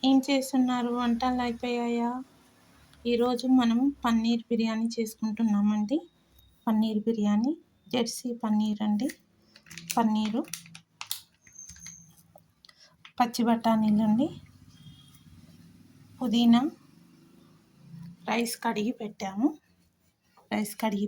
ఏం చేస్తున్నారు? వంటలు అయిపోయాయా? ఈరోజు మనం పన్నీర్ బిర్యానీ చేసుకుంటున్నామండి. పన్నీర్ బిర్యానీ, జెర్సీ పన్నీర్ అండి. పన్నీరు, పచ్చి బఠానీలండి, పుదీనా, రైస్ కడిగి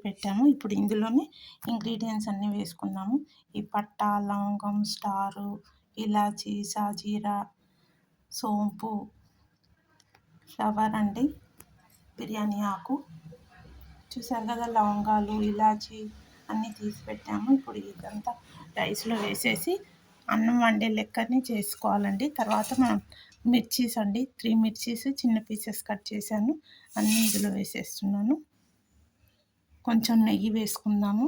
పెట్టాము. ఇప్పుడు ఇందులోనే ఇంగ్రీడియంట్స్ అన్నీ వేసుకుందాము. ఈ పట్టా, లవంగం, స్టారు, ఇలాచీ, సాజీరా, సోంపు, ఫ్లవర్ అండి, బిర్యానీ ఆకు, చూసారు కదా, లవంగాలు, ఇలాచీ అన్నీ తీసి పెట్టాము. ఇప్పుడు ఇదంతా రైస్లో వేసేసి అన్నం వండే లెక్కనే చేసుకోవాలండి. తర్వాత మనం మిర్చీస్ అండి, 3 మిర్చీస్ చిన్న పీసెస్ కట్ చేశాను, అన్నీ ఇందులో వేసేస్తున్నాను. కొంచెం నెయ్యి వేసుకుందాము.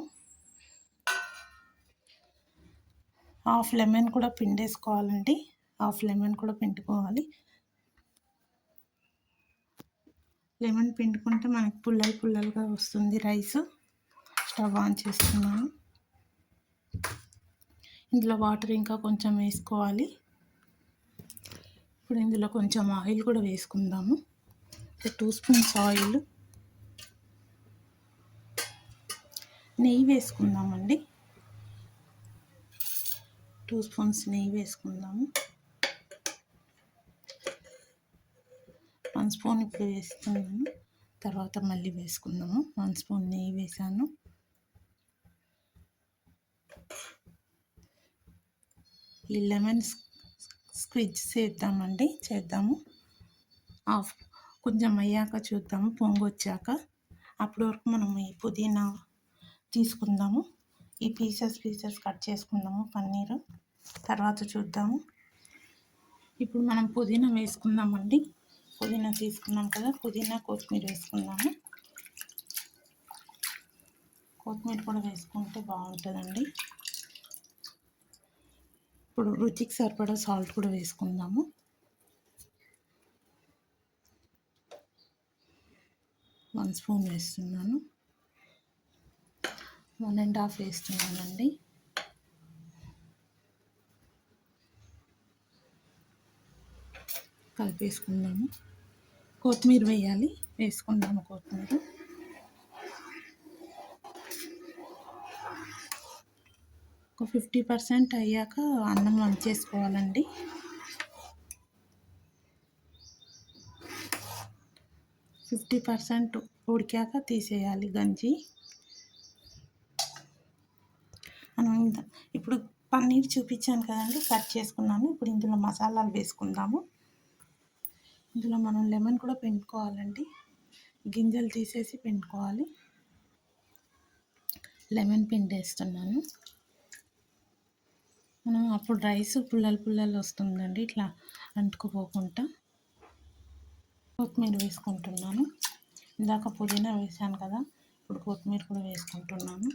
హాఫ్ లెమన్ కూడా పిండేసుకోవాలండి. హాఫ్ లెమన్ కూడా పిండుకోవాలి. లెమన్ పిండుకుంటే మనకి పుల్లలుగా వస్తుంది రైస్. స్టవ్ ఆన్ చేస్తున్నాను. ఇందులో వాటర్ ఇంకా కొంచెం వేసుకోవాలి. ఇప్పుడు ఇందులో కొంచెం ఆయిల్ కూడా వేసుకుందాము. 2 స్పూన్స్ ఆయిల్, నెయ్యి వేసుకుందామండి. 2 స్పూన్స్ నెయ్యి వేసుకుందాము. 1 స్పూన్ ఇప్పుడు వేస్తున్నాను, తర్వాత మళ్ళీ వేసుకుందాము. 1 స్పూన్ నెయ్యి వేసాను. ఈ లెమన్ స్క్విజ్ చేద్దాము. కొంచెం అయ్యాక చూద్దాము, పొంగు వచ్చాక. అప్పటి వరకు మనం ఈ పుదీనా తీసుకుందాము. ఈ పీసెస్ కట్ చేసుకుందాము పన్నీరు, తర్వాత చూద్దాము. ఇప్పుడు మనం పుదీనా వేసుకుందామండి. పుదీనా తీసుకున్నాం కదా, పుదీనా, కొత్తిమీర వేసుకుందాము. కొత్తిమీర కూడా వేసుకుంటే బాగుంటుందండి. ఇప్పుడు రుచికి సరిపడా సాల్ట్ కూడా వేసుకుందాము. 1 స్పూన్ వేస్తున్నాను, 1½ వేస్తున్నానండి. కలిపేసుకుందాము. కొత్తిమీర వేసుకుందాము. కొత్తిమీర ఒక 50% అయ్యాక అన్నం వంచేసుకోవాలండి. ఫిఫ్టీ 50% ఉడికాక తీసేయాలి గంజి. మనం ఇప్పుడు పన్నీర్ చూపించాను కదండి, కట్ చేసుకున్నాను. ఇప్పుడు ఇందులో మసాలాలు వేసుకుందాము. ఇందులో మనం లెమన్ కూడా పిండుకోవాలండి, గింజలు తీసేసి పిండుకోవాలి. లెమన్ పిండేస్తున్నాను. మనం అప్పుడు రైస్ పుల్లలు వస్తుందండి, ఇట్లా అంటుకుపోకుండా. కొత్తిమీర వేసుకుంటున్నాను. ఇందాక పుదీనా వేసాను కదా, ఇప్పుడు కొత్తిమీర కూడా వేసుకుంటున్నాను.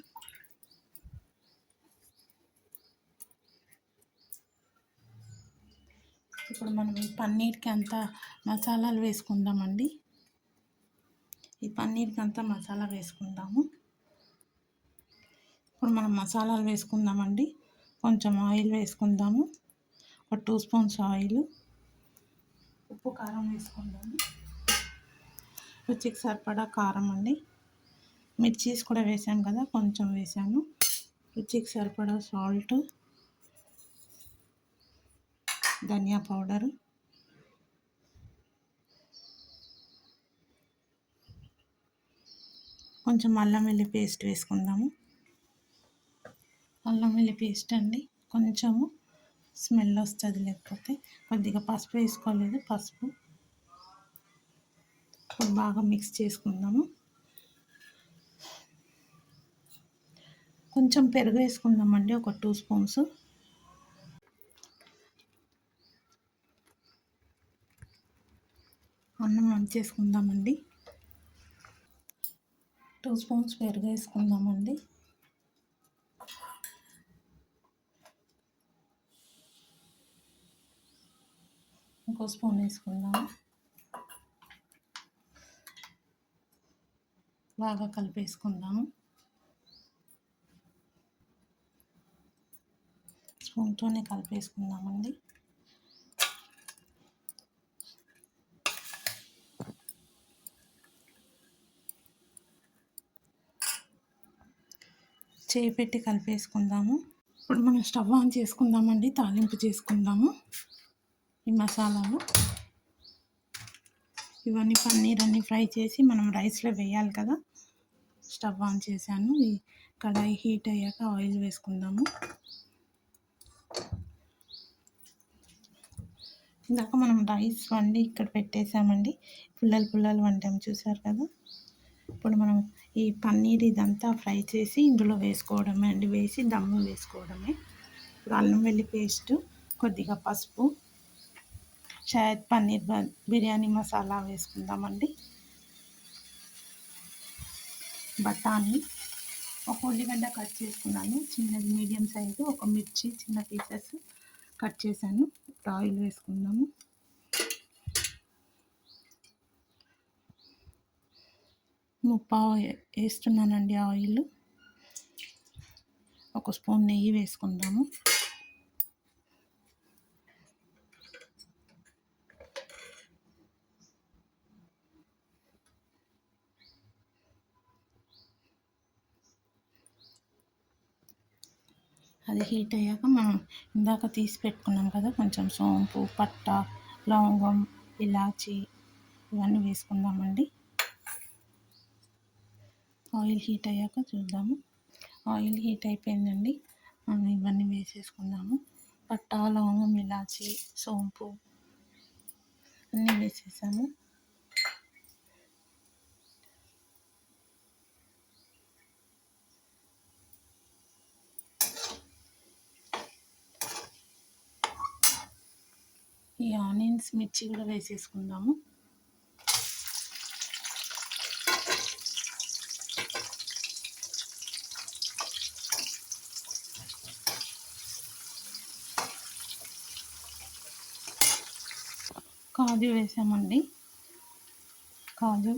ఇప్పుడు మనం ఈ పన్నీర్కి అంతా మసాలాలు వేసుకుందామండి. ఈ పన్నీర్కి అంతా మసాలా వేసుకుందాము. ఇప్పుడు మనం మసాలాలు వేసుకుందామండి. కొంచెం ఆయిల్ వేసుకుందాము, ఒక 2 స్పూన్స్ ఆయిల్. ఉప్పు, కారం వేసుకుందాము. రుచికి సరిపడా కారం అండి. మిర్చీస్ కూడా వేసాం కదా, కొంచెం వేసాను. రుచికి సరిపడా సాల్ట్, ధనియా పౌడరు, కొంచెం అల్లం వెల్లి పేస్ట్ వేసుకుందాము. అల్లం వెల్లి పేస్ట్ అండి, కొంచెము స్మెల్ వస్తుంది. లేకపోతే కొద్దిగా పసుపు వేసుకోలేదు, పసుపు. బాగా మిక్స్ చేసుకుందాము. కొంచెం పెరుగు వేసుకుందామండి, ఒక 2 స్పూన్స్. అన్నం వంచేసుకుందామండి. 2 స్పూన్స్ పెరుగు వేసుకుందామండి. ఇంకో స్పూన్ వేసుకుందాము. బాగా కలిపేసుకుందాము. స్పూన్తోనే కలిపేసుకుందామండి. చేయి పెట్టి కలిపేసుకుందాము. ఇప్పుడు మనం స్టవ్ ఆన్ చేసుకుందామండి. తాలింపు చేసుకుందాము. ఈ మసాలాలు ఇవన్నీ పన్నీర్ అన్నీ ఫ్రై చేసి మనం రైస్లో వేయాలి కదా. స్టవ్ ఆన్ చేశాను. ఈ కడాయి హీట్ అయ్యాక ఆయిల్ వేసుకుందాము. ఇందాక మనం రైస్ వండి ఇక్కడ పెట్టేసామండి. పుల్లలు వండాము చూసారు కదా. ఇప్పుడు మనం ఈ పన్నీర్ ఇదంతా ఫ్రై చేసి ఇందులో వేసుకోవడమే అండి. వేసి దమ్ము వేసుకోవడమే. ఇప్పుడు అల్లం వెల్లి పేస్ట్, కొద్దిగా పసుపు, షాయద్ పన్నీర్ బిర్యానీ మసాలా వేసుకుందామండి. బఠానీ, ఒక ఉల్లిగడ్డ కట్ చేసుకున్నాను చిన్నది, మీడియం సైజు, ఒక మిర్చి చిన్న పీసెస్ కట్ చేశాను. ఆయిల్ వేసుకుందాము. ముప్పావు వేస్తున్నానండి ఆయిల్. ఒక స్పూన్ నెయ్యి వేసుకుందాము. అది హీట్ అయ్యాక మనం ఇందాక తీసి పెట్టుకున్నాం కదా, కొంచెం సోంపు, పట్ట, లవంగం, ఇలాచి ఇవన్నీ వేసుకుందామండి. ఆయిల్ హీట్ అయ్యాక చూద్దాము. ఆయిల్ హీట్ అయిపోయిందండి. మనం ఇవన్నీ వేసేసుకుందాము. పట్ట, లవంగం, ఇలాచి, సోంపు అన్నీ వేసేసాము. ఈ ఆనియన్స్, మిర్చి కూడా వేసేసుకుందాము. కాజు వేసామండి. కాజు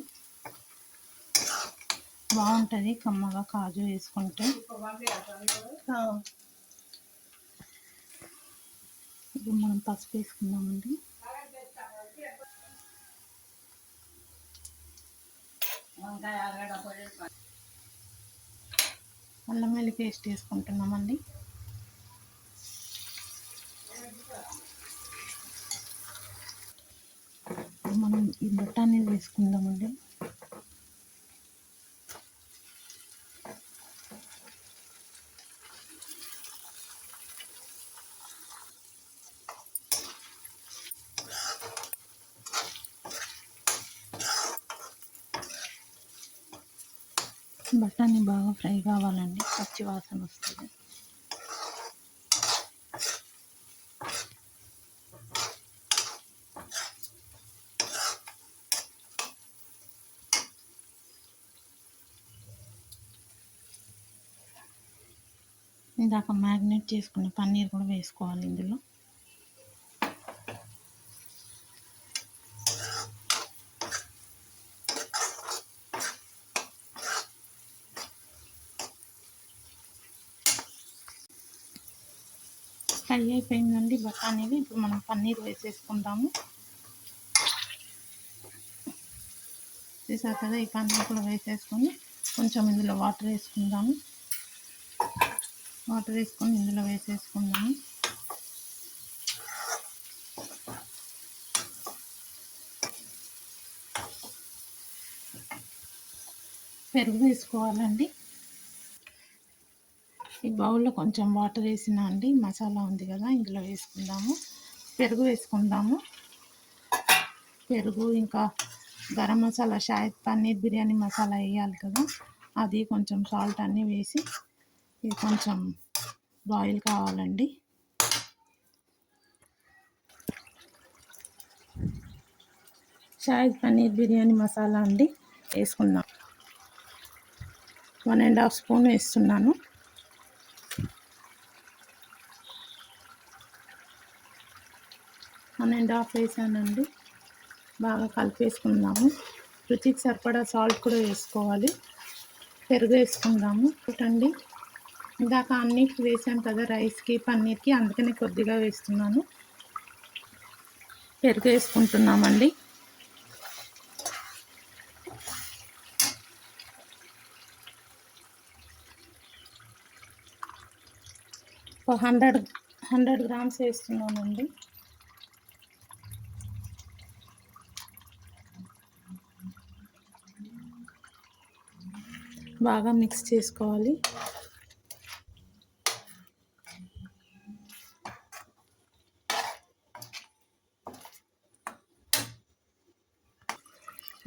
బాగుంటుంది కమ్మగా కాజు వేసుకుంటే. ఇప్పుడు మనం పసుపు వేసుకుందామండి. అల్లం వెల్లి పేస్ట్ వేసుకుంటున్నామండి. మనం ఈ బఠానీ వేసుకుందామండి. బఠానీ బాగా ఫ్రై కావాలండి, పచ్చి వాసన వస్తుంది. ఇందాక మ్యారినేట్ చేసుకున్న పన్నీర్ కూడా వేసుకోవాలి ఇందులో. ఫ్రై అయిపోయిందండి బఠానీవి. ఇప్పుడు మనం పన్నీర్ వేసేసుకుందాము. చూసారు కదా, ఈ పన్నీర్ కూడా వేసేసుకొని కొంచెం ఇందులో వాటర్ వేసుకుందాము. వాటర్ వేసుకొని ఇందులో వేసేసుకుందాము. పెరుగు వేసుకోవాలండి. ఈ బౌల్లో కొంచెం వాటర్ వేసినా అండి, మసాలా ఉంది కదా ఇందులో వేసుకుందాము. పెరుగు వేసుకుందాము. పెరుగు ఇంకా గరం మసాలా, షాయద్ పన్నీర్ బిర్యానీ మసాలా వేయాలి కదా, అది కొంచెం సాల్ట్ అన్నీ వేసి ఇది కొంచెం బాయిల్ కావాలండి. షాయద్ పన్నీర్ బిర్యానీ మసాలా అండి వేసుకుందాం. 1.5 స్పూన్ వేస్తున్నాను. వేసానండి. బాగా కలిపేసుకుందాము. రుచికి సరిపడా సాల్ట్ కూడా వేసుకోవాలి. పెరుగు వేసుకుందాము. చూడండి, ఇందాక అన్నిటికి వేసాను కదా, రైస్కి పన్నీర్కి, అందుకని కొద్దిగా వేస్తున్నాను. పెరుగు వేసుకుంటున్నామండి. ఒక 100 గ్రామ్స్ వేస్తున్నానండి. బాగా మిక్స్ చేసుకోవాలి.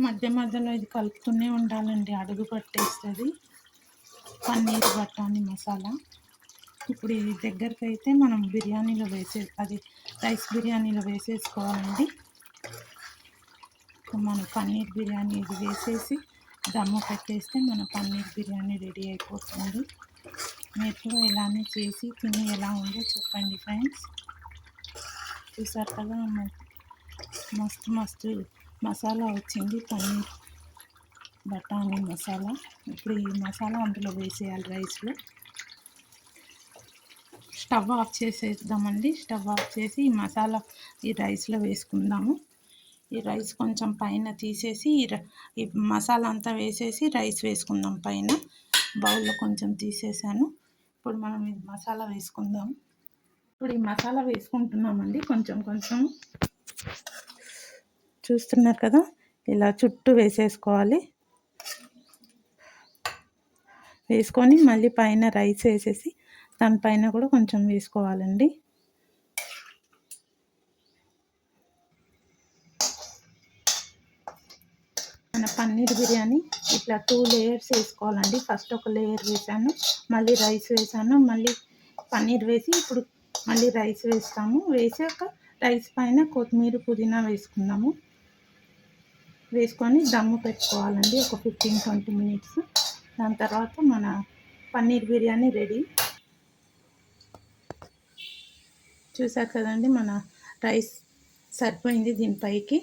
మధ్య మధ్యలో ఇది కలుపుతూనే ఉండాలండి, అడుగు పట్టేస్తుంది పన్నీర్ బఠానీ మసాలా. ఇప్పుడు ఇది దగ్గరికి అయితే మనం బిర్యానీలో రైస్ బిర్యానీలో వేసేసుకోవాలండి. మన పన్నీర్ బిర్యానీ ఇది వేసేసి దమ్ము పెట్టేస్తే మన పన్నీర్ బిర్యానీ రెడీ అయిపోతుంది. మీరు కూడా ఇలానే చేసి తిని ఎలా ఉందో చెప్పండి ఫ్రెండ్స్. చూసారు కదా, మస్తు మసాలా వచ్చింది, పన్నీర్ బఠానీ మసాలా. ఇప్పుడు ఈ మసాలా అందులో వేసేయాలి రైస్లో. స్టవ్ ఆఫ్ చేసేద్దామండి. స్టవ్ ఆఫ్ చేసి ఈ మసాలా ఈ రైస్లో వేసుకుందాము. ఈ రైస్ కొంచెం పైన తీసేసి ఈ మసాలా అంతా వేసేసి రైస్ వేసుకుందాం. పైన బౌల్లో కొంచెం తీసేసాను. ఇప్పుడు మనం ఇది మసాలా వేసుకుందాం. ఇప్పుడు ఈ మసాలా వేసుకుంటున్నామండి. కొంచెం చూస్తున్నారు కదా, ఇలా చుట్టూ వేసేసుకోవాలి. వేసుకొని మళ్ళీ పైన రైస్ వేసేసి దానిపైన కూడా కొంచెం వేసుకోవాలండి. మన పన్నీర్ బిర్యానీ ఇట్లా 2 లేయర్స్ వేసుకోవాలండి. ఫస్ట్ ఒక లేయర్ వేసాను, మళ్ళీ రైస్ వేసాను, మళ్ళీ పన్నీర్ వేసి ఇప్పుడు మళ్ళీ రైస్ వేస్తాము. వేసాక రైస్ పైన కొత్తిమీర పుదీనా వేసుకుందాము. వేసుకొని దమ్ము పెట్టుకోవాలండి ఒక 15-20 మినిట్స్. దాని తర్వాత మన పన్నీర్ బిర్యానీ రెడీ. చూసారు కదండి, మన రైస్ సరిపోయింది. దీనిపైకి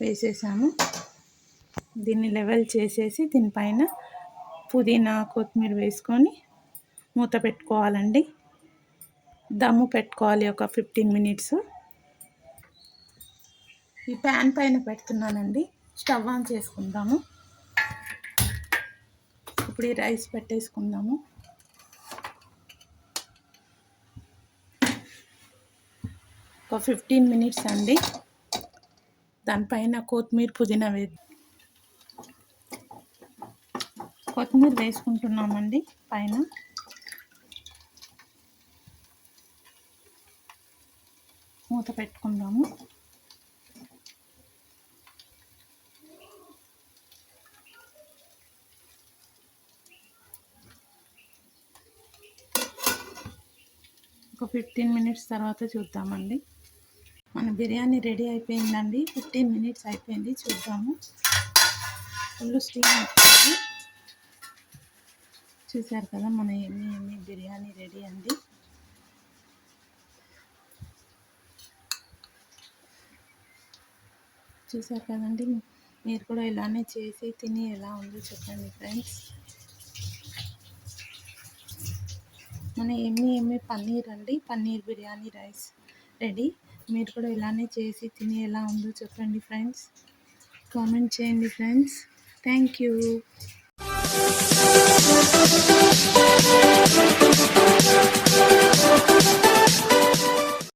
వేసేసాము. దీన్ని లెవెల్ చేసేసి దీనిపైన పుదీనా కొత్తిమీర వేసుకొని మూత పెట్టుకోవాలండి. దమ్ము పెట్టుకోవాలి ఒక 15 మినిట్స్. ఈ ప్యాన్ పైన పెడుతున్నానండి. స్టవ్ ఆన్ చేసుకుందాము. ఇప్పుడు ఈ రైస్ పెట్టేసుకుందాము. ఒక 15 మినిట్స్ అండి. దానిపైన కొత్తిమీర పుదీనా కొత్తిమీర వేసుకుంటున్నామండి పైన. మూత పెట్టుకుందాము. ఒక 15 మినిట్స్ తర్వాత చూద్దామండి. మన బిర్యానీ రెడీ అయిపోయిందండి. 15 మినిట్స్ అయిపోయింది, చూద్దాము. ఫుల్ స్టీమ్ అవుతుంది. చూసారు కదా, మన ఎమ్మి బిర్యానీ రెడీ అండి. చూసారు కదండి, మీరు కూడా ఇలానే చేసి తిని ఎలా ఉందో చెప్పండి ఫ్రెండ్స్. మన ఎమ్మి పన్నీర్ అండి, పన్నీర్ బిర్యానీ రైస్ రెడీ. మీరు కూడా ఇలానే చేసి తిని ఎలా ఉందో చెప్పండి ఫ్రెండ్స్. కామెంట్ చేయండి ఫ్రెండ్స్. Thank you.